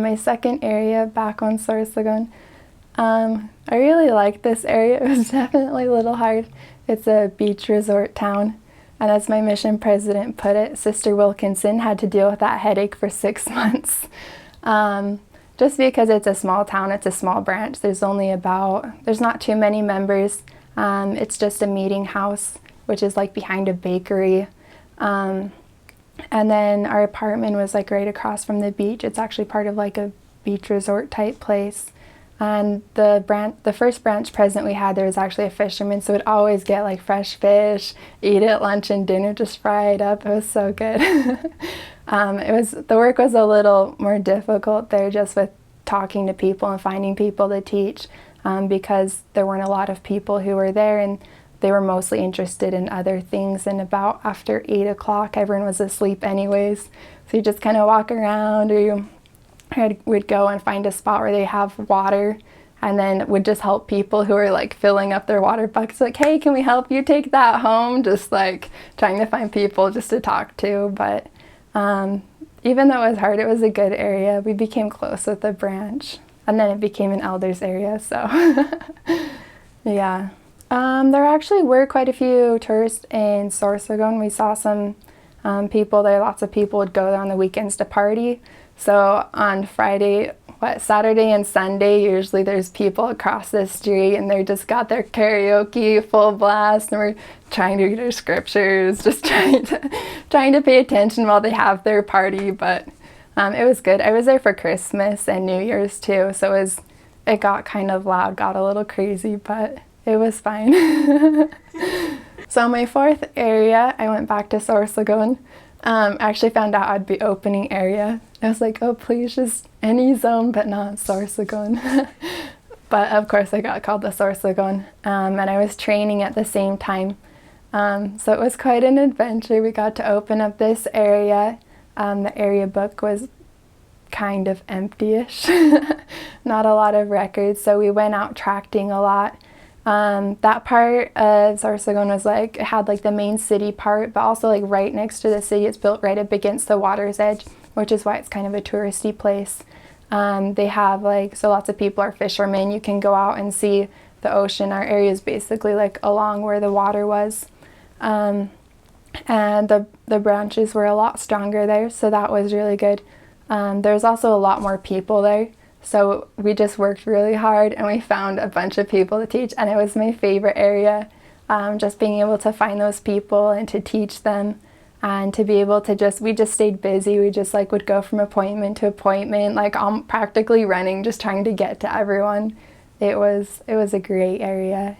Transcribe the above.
my second area back on Sorsogon. I really like this area. It was definitely a little hard. It's a beach resort town, and as my mission president put it, Sister Wilkinson had to deal with that headache for 6 months. Just because it's a small town, it's a small branch. There's not too many members. It's just a meeting house, which is like behind a bakery. And then our apartment was like right across from the beach. It's actually part of like a beach resort type place. And the first branch president we had, there was actually a fisherman, so we'd always get like fresh fish, eat it lunch and dinner, just fry it up. It was so good. The work was a little more difficult there, just with talking to people and finding people to teach, because there weren't a lot of people who were there, and they were mostly interested in other things. And about after 8 o'clock, everyone was asleep anyways, so you just kind of walk around, or you would go and find a spot where they have water, and then would just help people who are like filling up their water buckets, like, hey, can we help you take that home? Just like trying to find people just to talk to. But even though it was hard, it was a good area. We became close with the branch, and then it became an elders area, so yeah. There actually were quite a few tourists in Sorsogon. We saw some people there. Lots of people would go there on the weekends to party. So on Saturday and Sunday, usually there's people across the street, and they just got their karaoke full blast, and we're trying to read our scriptures, just trying to pay attention while they have their party. But it was good. I was there for Christmas and New Year's too, so it got kind of loud, got a little crazy, but it was fine. So my fourth area, I went back to Sorsogon. I actually found out I'd be opening area. I was like, oh, please, just any zone, but not Sorsogon. But of course I got called the Sorsogon, and I was training at the same time. So it was quite an adventure. We got to open up this area. The area book was kind of empty-ish, not a lot of records, so we went out tracting a lot. That part of Sorsogon was like, it had like the main city part, but also like right next to the city. It's built right up against the water's edge, which is why it's kind of a touristy place. They have like, so lots of people are fishermen. You can go out and see the ocean. Our area is basically like along where the water was. And the branches were a lot stronger there, so that was really good. There's also a lot more people there. So we just worked really hard, and we found a bunch of people to teach, and it was my favorite area. Just being able to find those people and to teach them, and to be able to we just stayed busy. We just like would go from appointment to appointment, like practically running, just trying to get to everyone. It was a great area.